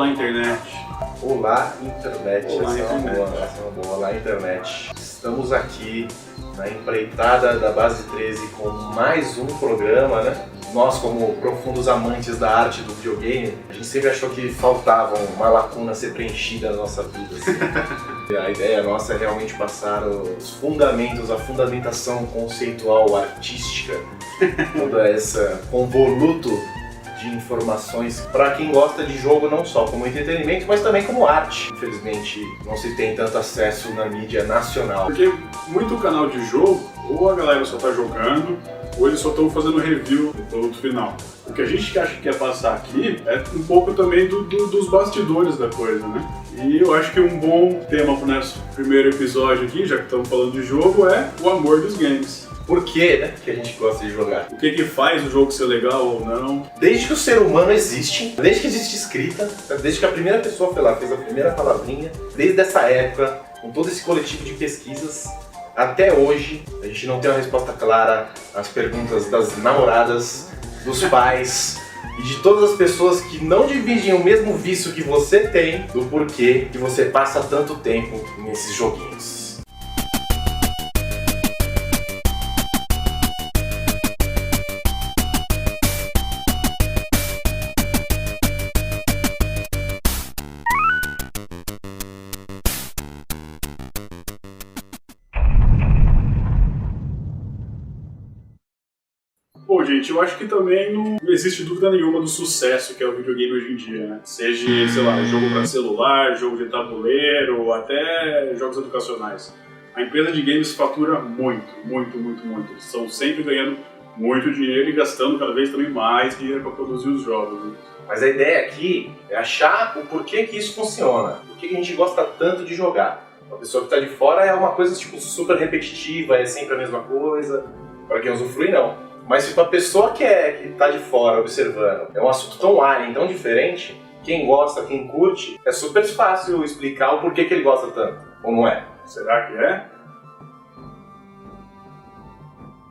Olá, internet. Olá, internet. Olá, essa é uma boa. Olá, internet. Estamos aqui na empreitada da Base 13 com mais um programa, né? Nós, como profundos amantes da arte do videogame, a gente sempre achou que faltava uma lacuna a ser preenchida na nossa vida. Assim. A ideia nossa é realmente passar os fundamentos, a fundamentação conceitual, artística, toda essa convoluto de informações para quem gosta de jogo não só como entretenimento, mas também como arte. Infelizmente, não se tem tanto acesso na mídia nacional. Porque muito canal de jogo, ou a galera só tá jogando, ou eles só estão fazendo review do produto final. O que a gente acha que quer passar aqui é um pouco também dos bastidores da coisa, né? E eu acho que um bom tema para o nosso primeiro episódio aqui, já que estamos falando de jogo, é o amor dos games. Por que, né, que a gente gosta de jogar? O que faz o jogo ser legal ou não? Desde que o ser humano existe, desde que existe escrita, desde que a primeira pessoa foi lá, fez a primeira palavrinha, desde essa época, com todo esse coletivo de pesquisas, até hoje, a gente não tem uma resposta clara às perguntas das namoradas, dos pais e de todas as pessoas que não dividem o mesmo vício que você tem, do porquê que você passa tanto tempo nesses joguinhos. Bom, gente, eu acho que também não existe dúvida nenhuma do sucesso que é o videogame hoje em dia, né? Seja, sei lá, jogo para celular, jogo de tabuleiro, ou até jogos educacionais. A empresa de games fatura muito. Eles estão sempre ganhando muito dinheiro e gastando cada vez também mais dinheiro para produzir os jogos, né? Mas a ideia aqui é achar o porquê que isso funciona, por que a gente gosta tanto de jogar. A pessoa que está de fora é uma coisa tipo super repetitiva, é sempre a mesma coisa, para quem usufrui não. Mas se para a pessoa que está de fora observando, é um assunto tão alien, tão diferente, quem gosta, quem curte, é super fácil explicar o porquê que ele gosta tanto, ou não é? Será que é?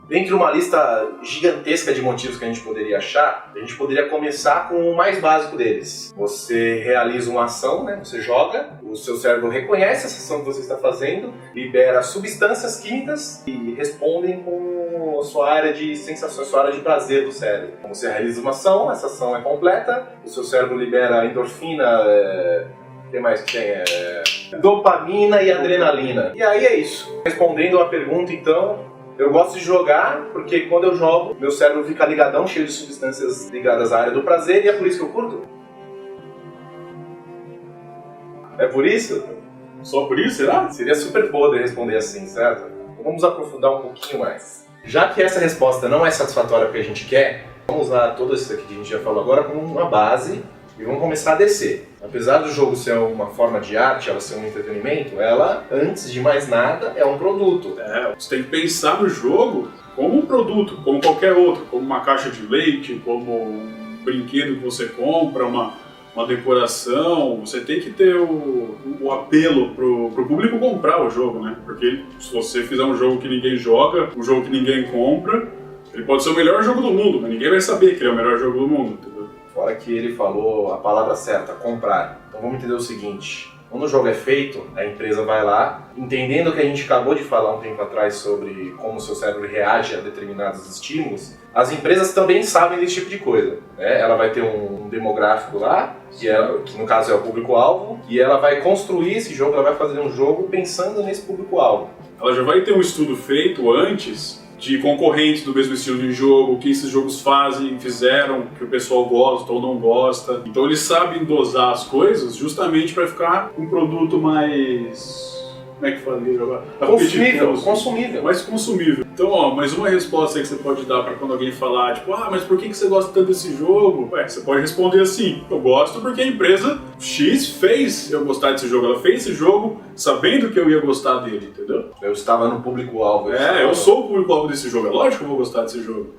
Dentre uma lista gigantesca de motivos que a gente poderia achar, a gente poderia começar com o mais básico deles. Você realiza uma ação, né? Você joga, o seu cérebro reconhece essa ação que você está fazendo, libera substâncias químicas e respondem com a sua área de sensações, sua área de prazer do cérebro. Então, você realiza uma ação, essa ação é completa, o seu cérebro libera endorfina, o que mais que tem? Dopamina e adrenalina. E aí é isso. Respondendo a pergunta, então, eu gosto de jogar porque quando eu jogo, meu cérebro fica ligadão, cheio de substâncias ligadas à área do prazer, e é por isso que eu curto? É por isso? Só por isso, será? Seria super poder responder assim, certo? Então vamos aprofundar um pouquinho mais. Já que essa resposta não é satisfatória porque a gente quer, vamos usar tudo isso aqui que a gente já falou agora como uma base e vamos começar a descer. Apesar do jogo ser uma forma de arte, ela ser um entretenimento, ela, antes de mais nada, é um produto. Você tem que pensar no jogo como um produto, como qualquer outro, como uma caixa de leite, como um brinquedo que você compra, uma decoração. Você tem que ter o apelo pro público comprar o jogo, né? Porque se você fizer um jogo que ninguém joga, um jogo que ninguém compra, ele pode ser o melhor jogo do mundo, mas ninguém vai saber que ele é o melhor jogo do mundo, entendeu? Fora que ele falou a palavra certa, comprar. Então vamos entender o seguinte, quando o jogo é feito, a empresa vai lá, entendendo o que a gente acabou de falar um tempo atrás sobre como o seu cérebro reage a determinados estímulos, as empresas também sabem desse tipo de coisa, né? Ela vai ter um demográfico lá, que no caso é o público-alvo, e ela vai construir esse jogo, ela vai fazer um jogo pensando nesse público-alvo. Ela já vai ter um estudo feito antes de concorrentes do mesmo estilo de jogo, o que esses jogos fizeram, que o pessoal gosta ou não gosta. Então eles sabem dosar as coisas justamente para ficar um produto mais... Como é que fala agora? Consumível. Mais consumível. Então, ó, mais uma resposta aí que você pode dar para quando alguém falar, tipo, mas por que você gosta tanto desse jogo? Ué, você pode responder assim, eu gosto porque a empresa X fez eu gostar desse jogo. Ela fez esse jogo sabendo que eu ia gostar dele, entendeu? Eu estava no público-alvo. Eu sou o público-alvo desse jogo. É lógico que eu vou gostar desse jogo.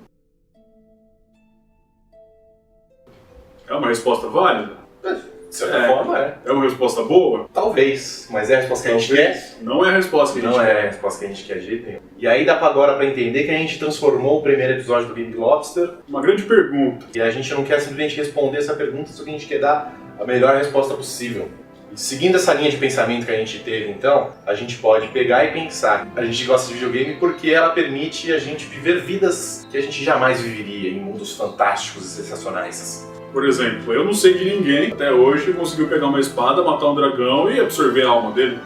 É uma resposta válida? De certa forma, é. É uma resposta boa? Talvez, mas é a resposta que a gente quer? Não é a resposta que a gente quer. Não é a resposta que a gente quer de jeito nenhum. E aí dá agora pra entender que a gente transformou o primeiro episódio do Game Lobster. Uma grande pergunta. E a gente não quer simplesmente responder essa pergunta, só que a gente quer dar a melhor resposta possível. E seguindo essa linha de pensamento que a gente teve, então, a gente pode pegar e pensar. A gente gosta de videogame porque ela permite a gente viver vidas que a gente jamais viveria em mundos fantásticos e sensacionais. Por exemplo, eu não sei de ninguém até hoje que conseguiu pegar uma espada, matar um dragão e absorver a alma dele.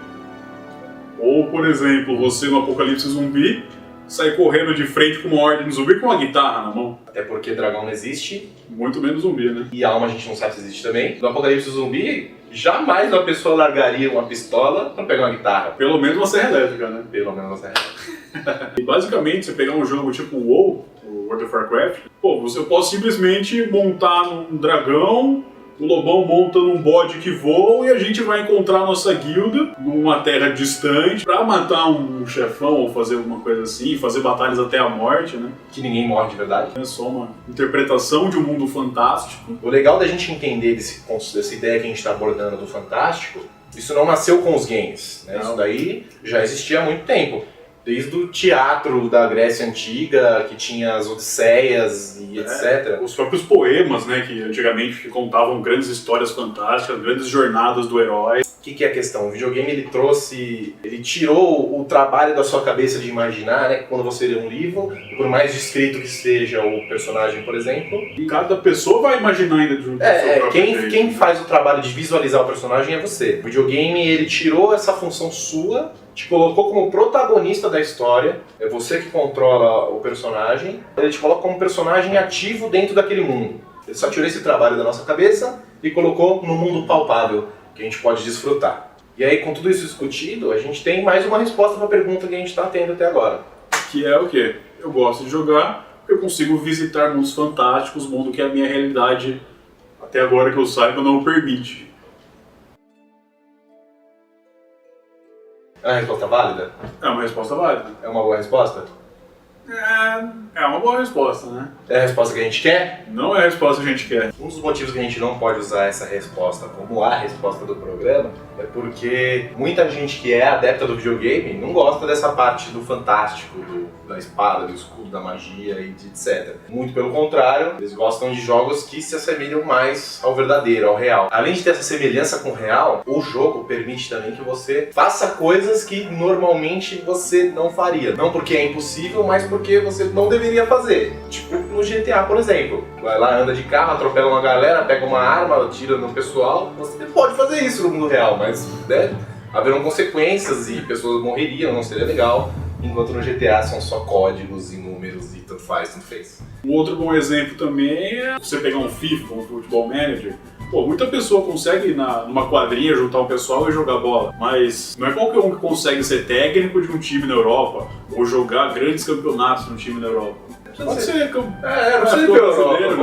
Ou, por exemplo, você no Apocalipse Zumbi sair correndo de frente com uma ordem de zumbi com uma guitarra na mão. Até porque dragão não existe. Muito menos zumbi, né? E alma a gente não sabe se existe também. No Apocalipse Zumbi, jamais uma pessoa largaria uma pistola pra pegar uma guitarra. Pelo menos uma serra elétrica, né? Pelo menos uma serra elétrica. E basicamente, você pegar um jogo tipo o WoW, o World of Warcraft, pô, você pode simplesmente montar num dragão, o lobão monta num bode que voa e a gente vai encontrar a nossa guilda numa terra distante pra matar um chefão ou fazer alguma coisa assim, fazer batalhas até a morte, né? Que ninguém morre de verdade. É só uma interpretação de um mundo fantástico. O legal da gente entender dessa ideia que a gente está abordando do fantástico, isso não nasceu com os games, né? Isso daí já existia há muito tempo. Desde o teatro da Grécia Antiga, que tinha as Odisseias e etc. Os próprios poemas, né, que antigamente contavam grandes histórias fantásticas, grandes jornadas do herói. O que é a questão? O videogame ele tirou o trabalho da sua cabeça de imaginar, né? Quando você lê um livro, por mais descrito que seja o personagem, por exemplo. E cada pessoa vai imaginar ainda de um quem faz o trabalho de visualizar o personagem é você. O videogame ele tirou essa função sua, te colocou como protagonista da história, é você que controla o personagem, ele te coloca como personagem ativo dentro daquele mundo. Ele só tirou esse trabalho da nossa cabeça e colocou no mundo palpável, que a gente pode desfrutar. E aí, com tudo isso discutido, a gente tem mais uma resposta para a pergunta que a gente está tendo até agora. Que é o quê? Eu gosto de jogar porque eu consigo visitar mundos fantásticos, mundo que a minha realidade, até agora que eu saiba, não o permite. É uma resposta válida? É uma resposta válida. É uma boa resposta? É uma boa resposta, né? É a resposta que a gente quer? Não é a resposta que a gente quer. Um dos motivos que a gente não pode usar essa resposta como a resposta do programa é porque muita gente que é adepta do videogame não gosta dessa parte do fantástico, da espada, do escudo, da magia e etc. Muito pelo contrário, eles gostam de jogos que se assemelham mais ao verdadeiro, ao real. Além de ter essa semelhança com o real, o jogo permite também que você faça coisas que normalmente você não faria. Não porque é impossível, mas porque você não deveria fazer. Tipo no GTA, por exemplo. Vai lá, anda de carro, atropela uma galera, pega uma arma, atira no pessoal. Você pode fazer isso no mundo real, mas né, haverão consequências e pessoas morreriam, não seria legal. Enquanto no GTA são só códigos e números e tanto faz, tanto fez. Um outro bom exemplo também é você pegar um FIFA, um Football Manager. Pô, muita pessoa consegue numa quadrinha juntar um pessoal e jogar bola, mas não é qualquer um que consegue ser técnico de um time na Europa ou jogar grandes campeonatos no time na Europa. Pode ser não precisa ir pra Europa.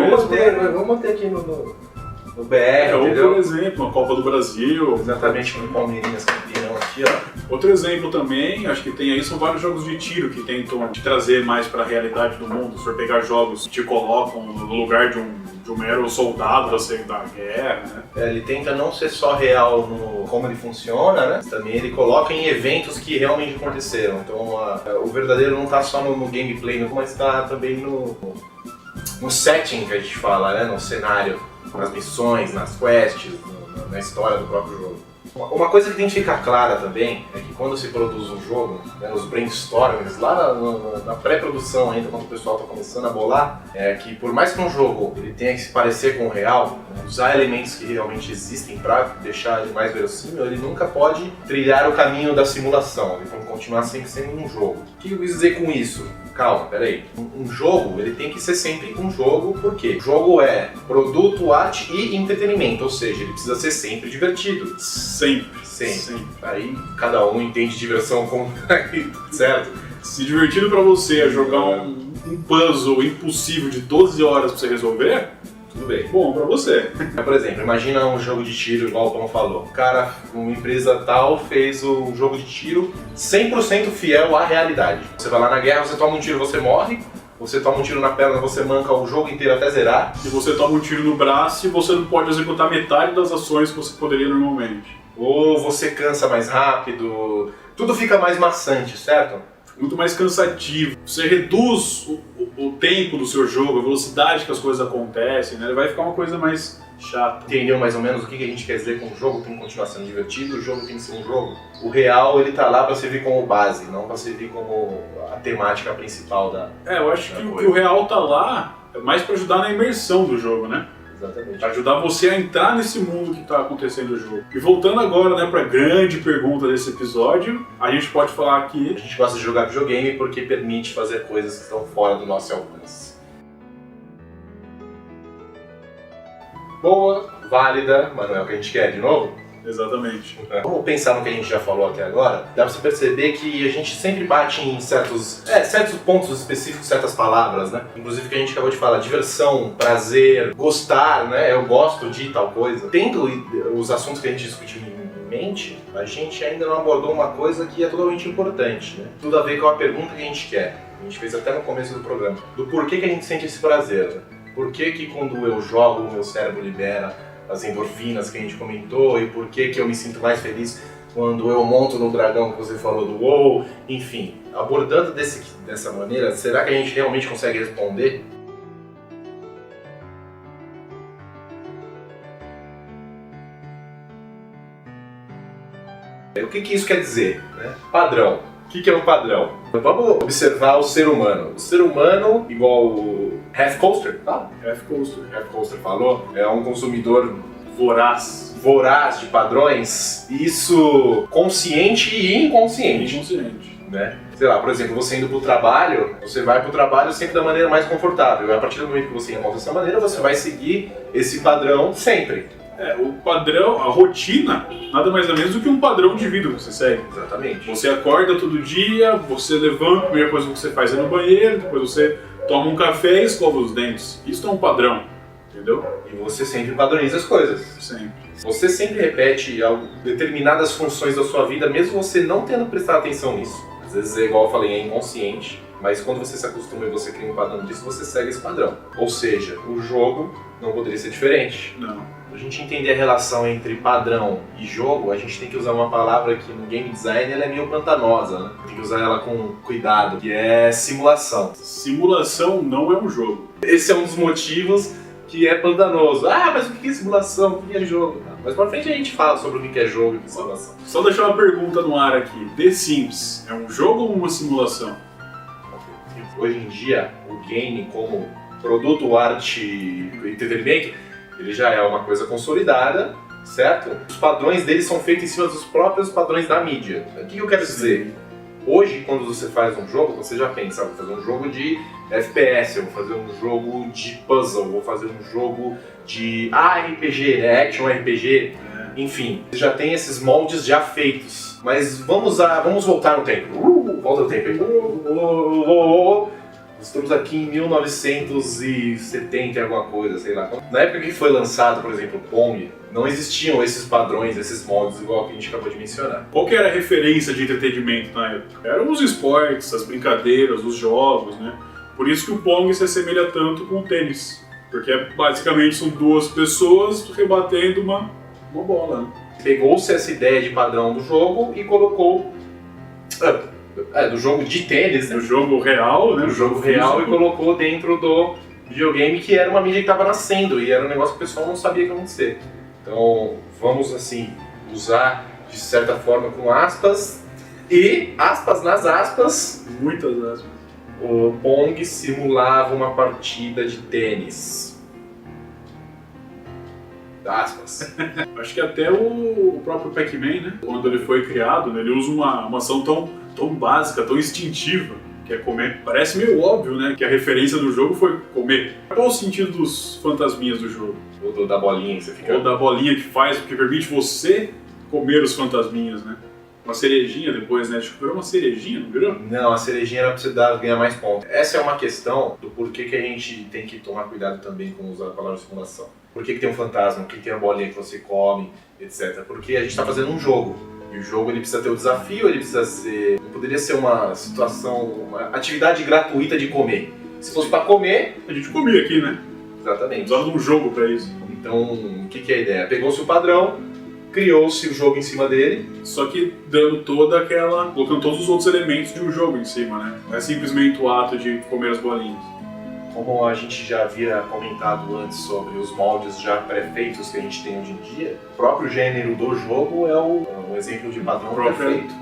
Vamos manter aqui no BR, ou, entendeu? por exemplo, a Copa do Brasil. Exatamente, com o Palmeirinhas campeão aqui, ó. Outro exemplo também, acho que tem aí, são vários jogos de tiro que tentam te trazer mais para a realidade do mundo. Se for pegar jogos que te colocam no lugar de um mero soldado da Segunda Guerra, né? Ele tenta não ser só real no como ele funciona, né? Também ele coloca em eventos que realmente aconteceram. Então o verdadeiro não está só no gameplay, mas está também no setting que a gente fala, né? No cenário, nas missões, nas quests, na história do próprio jogo. Uma coisa que tem que ficar clara também é que quando se produz um jogo, né, nos brainstormings, lá na pré-produção ainda, quando o pessoal está começando a bolar, é que por mais que um jogo ele tenha que se parecer com o real, usar elementos que realmente existem para deixar ele mais verossímil, ele nunca pode trilhar o caminho da simulação, ele tem que continuar sempre sendo um jogo. O que eu quis dizer com isso? Calma, peraí. Um jogo, ele tem que ser sempre um jogo, porque o jogo é produto, arte e entretenimento, ou seja, ele precisa ser sempre divertido. Sempre. Aí cada um entende diversão como certo? Se divertido pra você é jogar um puzzle impossível de 12 horas pra você resolver, tudo bem. Bom pra você. Por exemplo, imagina um jogo de tiro, igual o Tom falou. O cara, uma empresa tal, fez um jogo de tiro 100% fiel à realidade. Você vai lá na guerra, você toma um tiro, você morre. Você toma um tiro na perna, você manca o jogo inteiro até zerar. E você toma um tiro no braço e você não pode executar metade das ações que você poderia normalmente. Ou você cansa mais rápido. Tudo fica mais maçante, certo? Muito mais cansativo. Você reduz o tempo do seu jogo, a velocidade que as coisas acontecem, né? Vai ficar uma coisa mais chato. Entendeu mais ou menos o que a gente quer dizer com o jogo? Tem que continuar sendo divertido, o jogo tem que ser um jogo. O real, ele tá lá para servir como base, não para servir como a temática principal da eu acho que o real tá lá mais para ajudar na imersão do jogo, né? Exatamente. Para ajudar você a entrar nesse mundo que está acontecendo no jogo. E voltando agora, né, para a grande pergunta desse episódio, a gente pode falar que a gente gosta de jogar videogame porque permite fazer coisas que estão fora do nosso alcance. Boa, válida, mas não é o que a gente quer de novo? Exatamente. Vamos pensar no que a gente já falou até agora. Dá pra você perceber que a gente sempre bate em certos pontos específicos, certas palavras, né? Inclusive que a gente acabou de falar, diversão, prazer, gostar, né? Eu gosto de tal coisa. Tendo os assuntos que a gente discutiu em mente, a gente ainda não abordou uma coisa que é totalmente importante, né? Tudo a ver com a pergunta que a gente quer. A gente fez até no começo do programa. Do porquê que a gente sente esse prazer, né? Por que quando eu jogo, o meu cérebro libera as endorfinas que a gente comentou, e por que eu me sinto mais feliz quando eu monto no dragão que você falou do WoW, enfim, abordando dessa maneira, será que a gente realmente consegue responder? O que isso quer dizer, né? Padrão. O que é um padrão? Vamos observar o ser humano. O ser humano, igual o Half Coaster falou, é um consumidor voraz de padrões, isso consciente e inconsciente. Né? Sei lá, por exemplo, você indo pro trabalho, você vai pro trabalho sempre da maneira mais confortável. E a partir do momento que você encontra essa maneira, você vai seguir esse padrão sempre. O padrão, a rotina, nada mais ou menos do que um padrão de vida que você segue. Exatamente. Você acorda todo dia, você levanta, a primeira coisa que você faz é no banheiro, depois você toma um café e escova os dentes. Isso é um padrão, entendeu? E você sempre padroniza as coisas. Sempre. Você sempre repete determinadas funções da sua vida, mesmo você não tendo prestado atenção nisso. Às vezes, igual eu falei, é inconsciente, mas quando você se acostuma e você cria um padrão disso, você segue esse padrão. Ou seja, o jogo não poderia ser diferente. Não. Pra gente entender a relação entre padrão e jogo, a gente tem que usar uma palavra que no game design ela é meio pantanosa, né? Tem que usar ela com cuidado, que é simulação. Simulação não é um jogo. Esse é um dos motivos que é pantanoso. Mas o que é simulação? O que é jogo? Mas pra frente a gente fala sobre o que é jogo e o que é simulação. Só deixar uma pergunta no ar aqui. The Sims é um jogo ou uma simulação? Hoje em dia, o game como produto, arte e entretenimento, ele já é uma coisa consolidada, certo? Os padrões dele são feitos em cima dos próprios padrões da mídia. O que eu quero dizer? Hoje, quando você faz um jogo, você já pensa, vou fazer um jogo de FPS, eu vou fazer um jogo de puzzle, vou fazer um jogo de RPG, né? Action RPG, enfim. Já tem esses moldes já feitos. Mas vamos voltar no tempo. Volta no tempo aí. Estamos aqui em 1970 e alguma coisa, sei lá. Na época que foi lançado, por exemplo, o Pong, não existiam esses padrões, esses moldes igual que a gente acabou de mencionar. Qual que era a referência de entretenimento na época? Eram os esportes, as brincadeiras, os jogos, né? Por isso que o Pong se assemelha tanto com o tênis. Porque basicamente são duas pessoas rebatendo uma bola, né? Pegou-se essa ideia de padrão do jogo e colocou... do jogo de tênis, né? Do jogo real, né? Do jogo real e colocou dentro do videogame, que era uma mídia que estava nascendo e era um negócio que o pessoal não sabia o que ia acontecer. Então, vamos assim, usar de certa forma com aspas e aspas nas aspas. Muitas aspas. O Pong simulava uma partida de tênis. Aspas. Acho que até o próprio Pac-Man, né? Quando ele foi criado, né? Ele usa uma ação tão básica, tão instintiva, que é comer. Parece meio óbvio, né? Que a referência do jogo foi comer. Qual o sentido dos fantasminhas do jogo? Ou da bolinha que você fica... Ou da bolinha que permite você comer os fantasminhas, né? Uma cerejinha depois, né? Acho que virou uma cerejinha, não virou? Não, a cerejinha era pra você ganhar mais pontos. Essa é uma questão do porquê que a gente tem que tomar cuidado também com usar a palavra simulação. Por que tem um fantasma? Por que tem a bolinha que você come, etc. Porque a gente está fazendo um jogo. E o jogo ele precisa ter o desafio, ele precisa ser... Não poderia ser uma situação, uma atividade gratuita de comer. Se fosse para comer... A gente comia aqui, né? Exatamente. Precisava de um jogo para isso. Então, o que é a ideia? Pegou-se o padrão, criou-se o jogo em cima dele. Só que dando colocando todos os outros elementos de um jogo em cima, né? Não é simplesmente o ato de comer as bolinhas. como a gente já havia comentado antes sobre os moldes já pré-feitos que a gente tem hoje em dia, o próprio gênero do jogo é um exemplo de padrão perfeito.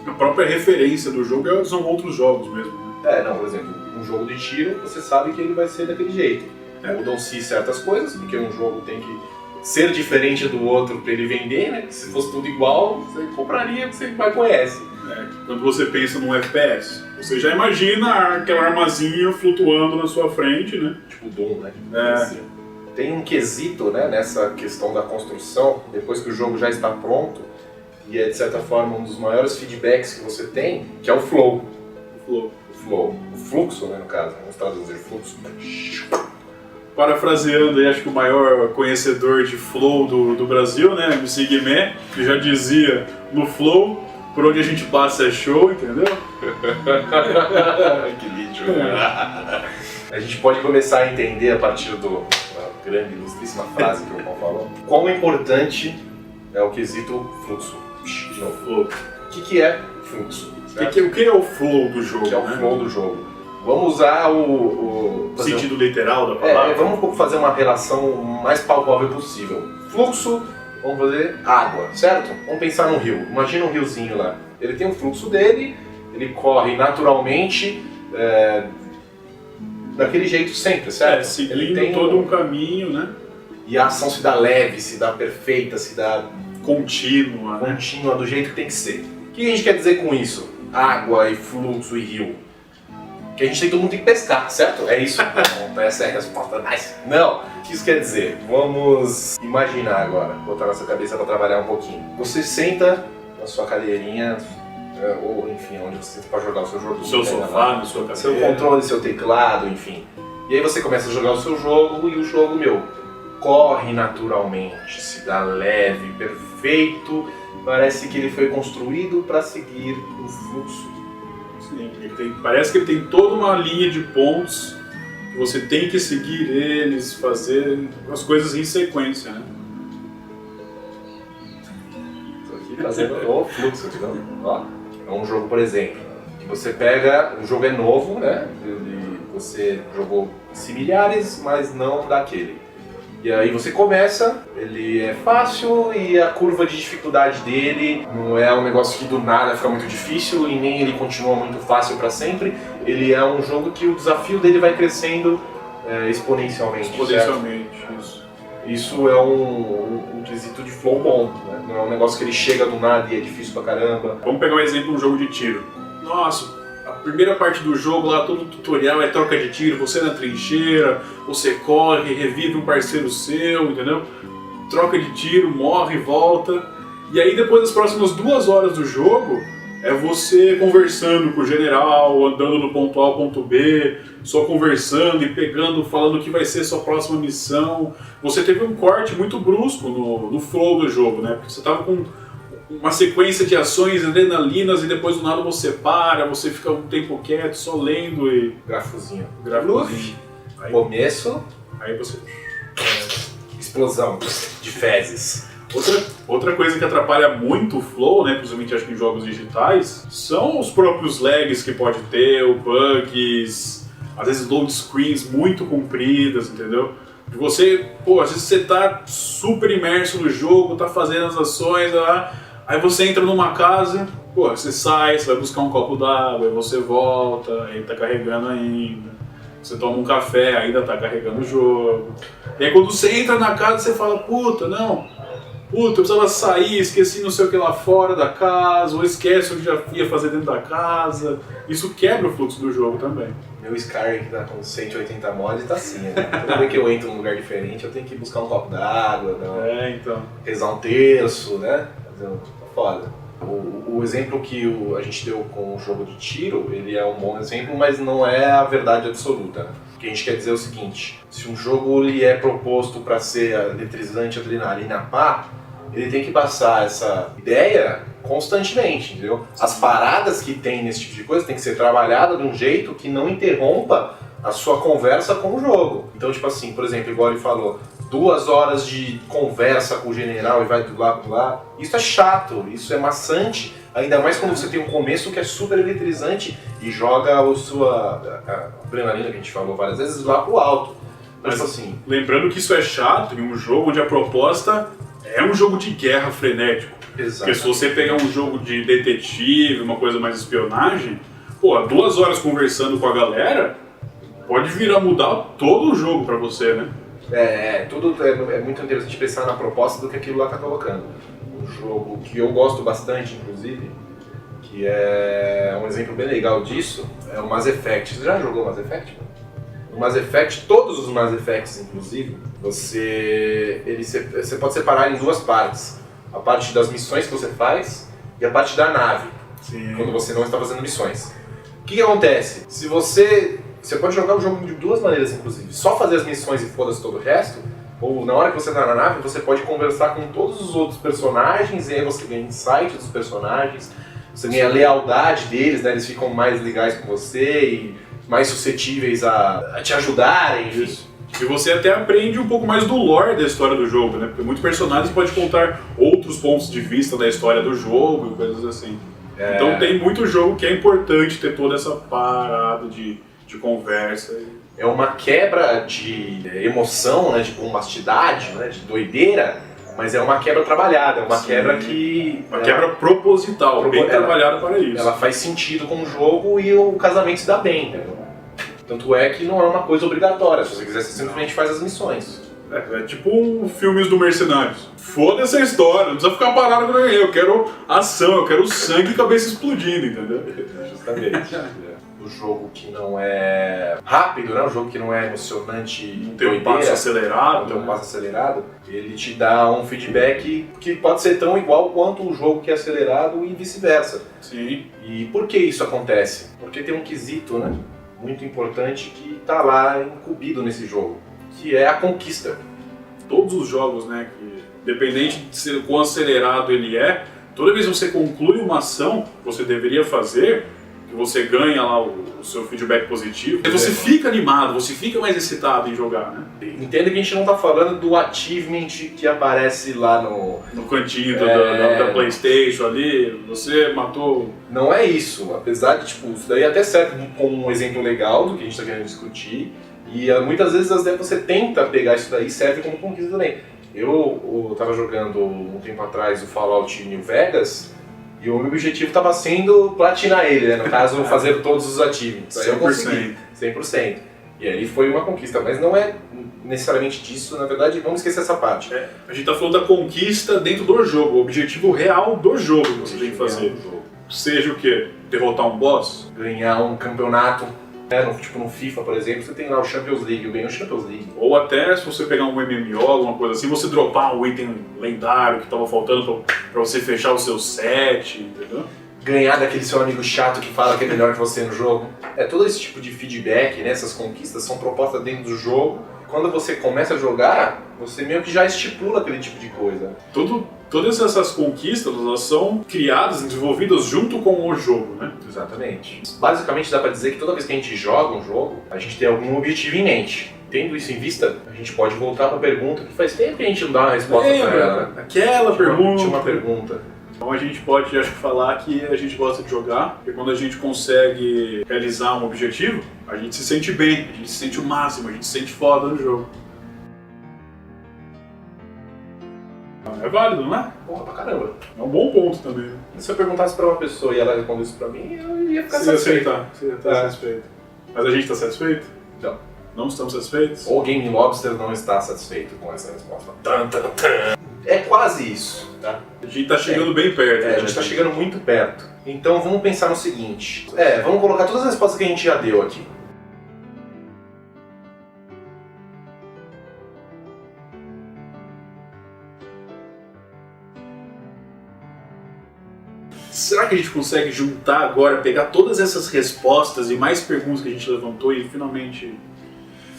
A própria referência do jogo são outros jogos mesmo. Né? Por exemplo, um jogo de tiro, você sabe que ele vai ser daquele jeito. Mudam-se certas coisas, porque um jogo tem que ser diferente do outro para ele vender, né? Se fosse tudo igual, você compraria, você já conhece. Quando você pensa num FPS, você já imagina aquela armazinha flutuando na sua frente, né? Tipo Doom, né? Tem um quesito, né, nessa questão da construção, depois que o jogo já está pronto, e é de certa forma um dos maiores feedbacks que você tem, que é o flow. O fluxo, né, no caso, vamos traduzir fluxo. Parafraseando aí, acho que o maior conhecedor de flow do Brasil, né, MC Guimê, que já dizia, no flow, por onde a gente passa é show, entendeu? Que lixo. A gente pode começar a entender a partir da grande, ilustríssima frase que o Paulo falou, quão importante é o quesito fluxo. De novo. Flow. O que é fluxo? O que é o flow do jogo? O que é o flow do jogo? Vamos usar o sentido literal da palavra? Vamos fazer uma relação mais palpável possível. Fluxo, vamos fazer água, certo? Vamos pensar num rio. Imagina um riozinho lá. Ele tem um fluxo dele, ele corre naturalmente, daquele jeito sempre, certo? Seguindo ele tem todo um caminho, né? E a ação se dá leve, se dá perfeita, se dá contínua, né? Do jeito que tem que ser. O que a gente quer dizer com isso? Água e fluxo e rio. Que a gente tem todo mundo tem que pescar, certo? É isso? Não, essa é a resposta. Nice. Não. O que isso quer dizer? Vamos imaginar agora, botar nossa cabeça para trabalhar um pouquinho. Você senta na sua cadeirinha, ou enfim, onde você pode jogar o seu jogo. No seu sofá, na sua cadeira. Seu controle, seu teclado, enfim. E aí você começa a jogar o seu jogo e o jogo, corre naturalmente, se dá leve, perfeito. Parece que ele foi construído para seguir um fluxo. Sim, parece que ele tem toda uma linha de pontos que você tem que seguir eles, fazer as coisas em sequência, né? Estou aqui fazendo o fluxo, ó. É um jogo, por exemplo, que você pega, o jogo é novo, né? Você jogou similares, mas não daquele. E aí você começa, ele é fácil e a curva de dificuldade dele não é um negócio que do nada fica muito difícil e nem ele continua muito fácil para sempre. Ele é um jogo que o desafio dele vai crescendo exponencialmente. Isso. Isso é um quesito de flow bom, né? Não é um negócio que ele chega do nada e é difícil pra caramba. Vamos pegar um exemplo de um jogo de tiro. Nossa, a primeira parte do jogo lá, todo o tutorial é troca de tiro, você na trincheira, você corre, revive um parceiro seu, entendeu? Troca de tiro, morre, volta. E aí depois das próximas 2 horas do jogo, é você conversando com o general, andando do ponto A ao ponto B, só conversando e pegando, falando o que vai ser sua próxima missão. Você teve um corte muito brusco no flow do jogo, né? Porque você tava com uma sequência de ações, adrenalinas, e depois do nada você para, você fica um tempo quieto, só lendo e... Grafozinho. Aí, começo. Aí você... explosão de fezes. Outra coisa que atrapalha muito o flow, né, principalmente acho que em jogos digitais, são os próprios lags que pode ter, ou bugs, às vezes load screens muito compridas, entendeu? De você, às vezes você tá super imerso no jogo, tá fazendo as ações lá, aí você entra numa casa, você sai, você vai buscar um copo d'água, aí você volta, aí tá carregando ainda. Você toma um café, ainda tá carregando o jogo. E aí quando você entra na casa, você fala, eu precisava sair, esqueci não sei o que lá fora da casa, ou esquece o que já ia fazer dentro da casa. Isso quebra o fluxo do jogo também. Meu Skyrim que tá com 180 mods tá assim, né? Toda vez que eu entro num lugar diferente, eu tenho que buscar um copo d'água, então. rezar um terço, né? Tá foda. O exemplo que a gente deu com o jogo de tiro, ele é um bom exemplo, mas não é a verdade absoluta. O que a gente quer dizer é o seguinte, se um jogo ele é proposto para ser eletrizante, adrenalina, pá, ele tem que passar essa ideia constantemente, entendeu? As paradas que tem nesse tipo de coisa tem que ser trabalhada de um jeito que não interrompa a sua conversa com o jogo. Então, tipo assim, por exemplo, igual ele falou, 2 horas de conversa com o general e vai do lá pro lá, isso é chato, isso é maçante Ainda mais quando você tem um começo que é super eletrizante e joga a adrenalina que a gente falou várias vezes lá pro alto. Mas assim, lembrando que isso é chato em um jogo onde a proposta é um jogo de guerra frenético. exato. Porque se você pegar um jogo de detetive, uma coisa mais espionagem, pô, 2 horas conversando com a galera, pode vir a mudar todo o jogo pra você, né? Tudo é muito interessante pensar na proposta do que aquilo lá tá colocando. Um jogo que eu gosto bastante, inclusive, que é um exemplo bem legal disso, é o Mass Effect. Você já jogou Mass Effect? No Mass Effect, todos os Mass Effects, inclusive, você pode separar em 2 partes. A parte das missões que você faz e a parte da nave, quando você não está fazendo missões. O que acontece? Se você pode jogar o jogo de 2 maneiras, inclusive. Só fazer as missões e foda-se todo o resto, ou na hora que você está na nave, você pode conversar com todos os outros personagens, e aí você ganha insight dos personagens, você ganha a lealdade deles, né? Eles ficam mais legais com você e mais suscetíveis a te ajudarem, enfim. Isso. E você até aprende um pouco mais do lore da história do jogo, né? Porque muitos personagens podem contar outros pontos de vista da história do jogo e coisas assim. Então tem muito jogo que é importante ter toda essa parada de conversa. É uma quebra de emoção, né? De bombastidade, né? De doideira, mas é uma quebra trabalhada, é uma quebra que... Uma quebra proposital, bem trabalhada para isso. Ela faz sentido com o jogo e o casamento se dá bem, né? Tanto é que não é uma coisa obrigatória, se você quiser, você simplesmente faz as missões. É tipo filmes do Mercenários. Foda-se a história, não precisa ficar parado com ninguém. Eu quero ação, eu quero sangue e cabeça explodindo, entendeu? Justamente. O jogo que não é rápido, né? O jogo que não é emocionante, não tem um passo acelerado. Não tem um passo acelerado. Ele te dá um feedback que pode ser tão igual quanto o jogo que é acelerado e vice-versa. Sim. E por que isso acontece? Porque tem um quesito, né? Muito importante que está lá incumbido nesse jogo, que é a conquista. Todos os jogos, né, que independente de ser quão acelerado ele é, toda vez que você conclui uma ação que você deveria fazer, que você ganha lá o seu feedback positivo, você fica animado, você fica mais excitado em jogar, né? Entenda que a gente não está falando do achievement que aparece lá no cantinho da PlayStation ali, você matou... Não é isso, apesar de, tipo, isso daí até serve como um exemplo legal do que a gente está querendo discutir, e muitas vezes até você tenta pegar isso daí e serve como conquista também. Eu estava jogando um tempo atrás o Fallout New Vegas, e o meu objetivo estava sendo platinar ele, né? No caso, fazer todos os achievements. Aí eu consegui, 100%. E aí foi uma conquista, mas não é necessariamente disso, na verdade, vamos esquecer essa parte. A gente tá falando da conquista dentro do jogo, o objetivo real do jogo que você tem que fazer. Seja o quê? Derrotar um boss? Ganhar um campeonato. Tipo no FIFA, por exemplo, você tem lá o Champions League, eu ganhei o Champions League. Ou até se você pegar um MMO, alguma coisa assim, você dropar um item lendário que estava faltando pra você fechar o seu set, entendeu? Ganhar daquele seu amigo chato que fala que é melhor que você no jogo. Todo esse tipo de feedback, né, essas conquistas são propostas dentro do jogo. Quando você começa a jogar, você meio que já estipula aquele tipo de coisa. Todas essas conquistas, elas são criadas, desenvolvidas junto com o jogo, né? Exatamente. Basicamente dá pra dizer que toda vez que a gente joga um jogo, a gente tem algum objetivo em mente. Tendo isso em vista, a gente pode voltar pra pergunta que faz tempo que a gente não dá uma resposta pra ela, né? Aquela pergunta. Tinha uma pergunta. Então a gente pode, acho que, falar que a gente gosta de jogar, porque quando a gente consegue realizar um objetivo, a gente se sente bem, a gente se sente o máximo, a gente se sente foda no jogo. É válido, não é? Porra, pra caramba. É um bom ponto também. Se eu perguntasse pra uma pessoa e ela respondesse pra mim, eu ia ficar satisfeito. Você ia estar satisfeito. Mas a gente está satisfeito? Não. Não estamos satisfeitos? O Game Lobster não está satisfeito com essa resposta. É quase isso, tá? A gente está chegando bem perto. A gente está chegando muito perto. Então vamos pensar no seguinte. Vamos colocar todas as respostas que a gente já deu aqui. Será que a gente consegue juntar agora, pegar todas essas respostas e mais perguntas que a gente levantou e finalmente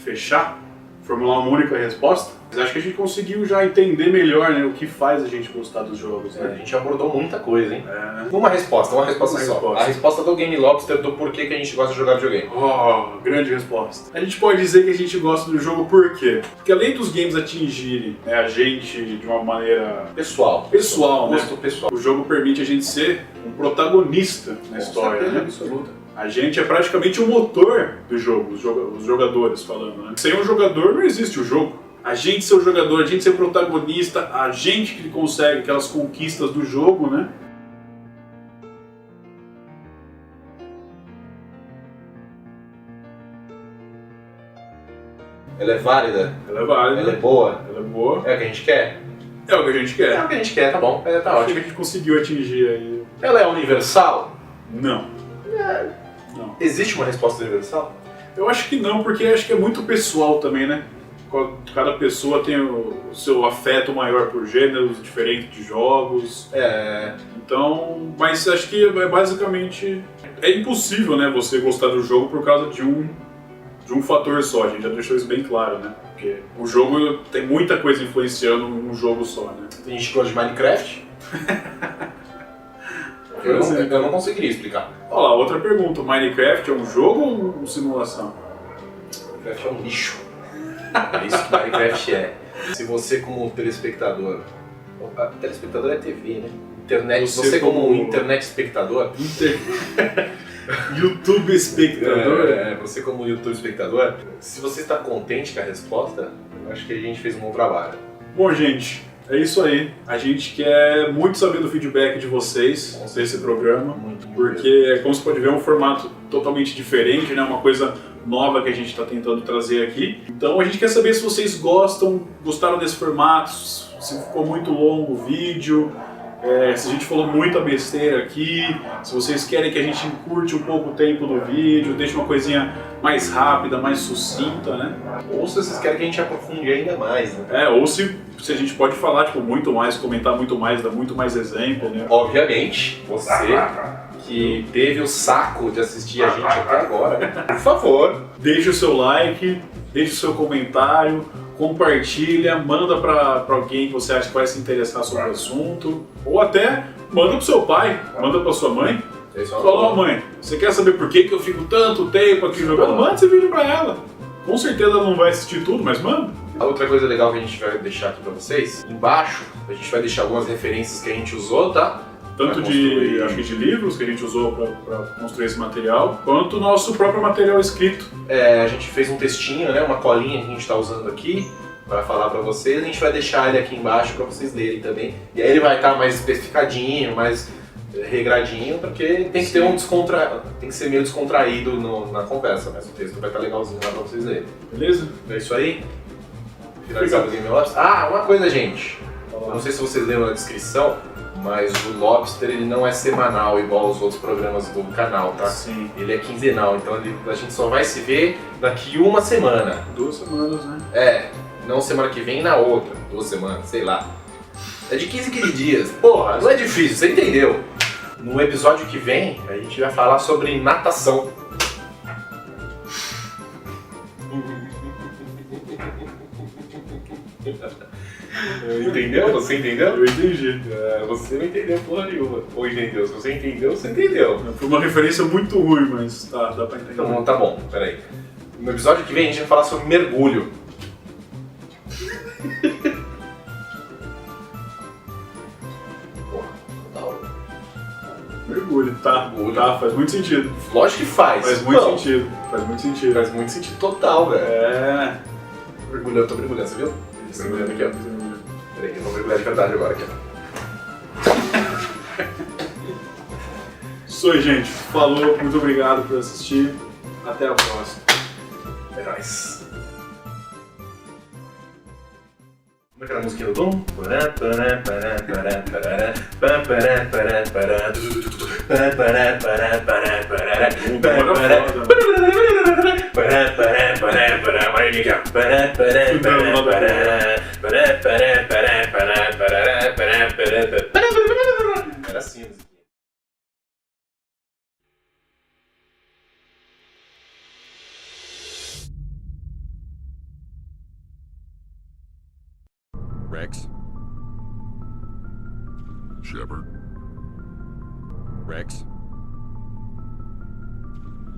fechar? formular uma única resposta, mas acho que a gente conseguiu já entender melhor, né, o que faz a gente gostar dos jogos. A Né? gente abordou muita coisa, hein? É. Uma resposta só. Resposta. A resposta do Game Lobster do porquê que a gente gosta de jogar videogame. Oh, grande resposta. A gente pode dizer que a gente gosta do jogo por quê? Porque além dos games atingirem, né, a gente de uma maneira Pessoal, né? gosto pessoal. O jogo permite a gente ser um protagonista na história, né? Absoluta. A gente é praticamente o motor do jogo, os jogadores falando, né? Sem um jogador não existe o jogo. A gente ser o jogador, a gente ser o protagonista, a gente que consegue aquelas conquistas do jogo, né? Ela é válida, Ela é válida, ela é boa, ela é boa, é o que a gente quer. é o que a gente quer. É o que a gente quer, tá bom, tá Acho que ótimo. a gente conseguiu atingir aí. Ela é universal? Não. Não. Existe uma resposta universal? Eu acho que não, porque acho que é muito pessoal também, né? Cada pessoa tem o seu afeto maior por gêneros diferentes de jogos. Então, mas acho que é basicamente... É impossível, né, você gostar do jogo por causa de um fator só. A gente já deixou isso bem claro, né? Porque o jogo tem muita coisa influenciando um jogo só, né? Tem gente que gosta de Minecraft? eu não conseguiria explicar. Olha lá, outra pergunta. Minecraft é um jogo ou uma simulação? Minecraft é um lixo. É isso que Minecraft é. Se você como telespectador... Telespectador é TV, né? Internet, você como internet espectador... YouTube espectador? Você como YouTube espectador, se você está contente com a resposta, eu acho que a gente fez um bom trabalho. Bom, gente, é isso aí. A gente quer muito saber do feedback de vocês desse programa, porque, como você pode ver, é um formato totalmente diferente, né? Uma coisa nova que a gente está tentando trazer aqui. Então a gente quer saber se vocês gostaram desse formato, se ficou muito longo o vídeo, se a gente falou muita besteira aqui, se vocês querem que a gente encurte um pouco o tempo do vídeo, deixe uma coisinha mais rápida, mais sucinta, né? Ou se vocês querem que a gente aprofunde ainda mais, né? Ou se a gente pode falar tipo, muito mais, comentar muito mais, dar muito mais exemplo, né? Obviamente, você que teve o saco de assistir a gente até agora, por favor, deixe o seu like, deixe o seu comentário, compartilha, manda para alguém que você acha que vai se interessar sobre o assunto, ou até manda pro seu pai, manda pra sua mãe. Fala, mãe, você quer saber por que eu fico tanto tempo aqui jogando? Manda esse vídeo pra ela. Com certeza ela não vai assistir tudo, mas manda. A outra coisa legal que a gente vai deixar aqui pra vocês, embaixo, a gente vai deixar algumas referências que a gente usou, tá? Tanto de livros que a gente usou para construir esse material, quanto o nosso próprio material escrito. A gente fez um textinho, né, uma colinha que a gente está usando aqui para falar para vocês. A gente vai deixar ele aqui embaixo para vocês lerem também. E aí ele vai estar mais especificadinho, mais regradinho, porque tem que ter tem que ser meio descontraído na conversa, mas o texto vai estar legalzinho lá para vocês lerem. Beleza? É isso aí. Finalizado o Game Lobster. Uma coisa, gente. Não sei se vocês lembram na descrição, mas o Lobster ele não é semanal igual os outros programas do canal, tá? Sim. Ele é quinzenal, então a gente só vai se ver daqui uma semana. 2 semanas, né? Não semana que vem, na outra. 2 semanas, sei lá. É de 15 em 15 dias. Porra, não é difícil, você entendeu? No episódio que vem, a gente vai falar sobre natação. Entendeu? Você entendeu? Eu entendi. Você não entendeu porra nenhuma. Ou entendeu? Se você entendeu, você entendeu. Foi uma referência muito ruim, mas dá pra entender. Então, tá bom, peraí. No episódio que vem a gente vai falar sobre mergulho. Porra, da hora. Mergulho, tá, faz muito sentido. Lógico que faz. Faz muito sentido. Faz muito sentido Total, velho. Mergulho, Eu tô mergulhando, você viu? Mergulhando aqui, ó. Peraí, eu vou mergulhar de verdade agora aqui, ó. Isso aí, gente. Falou, muito obrigado por assistir. Até a próxima. É nóis. Como é que era a musiquinha do Doom? Era assim. Rex? Shepard? Rex?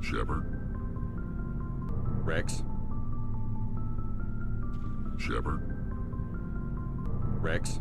Shepard? Rex? Shepard? Rex?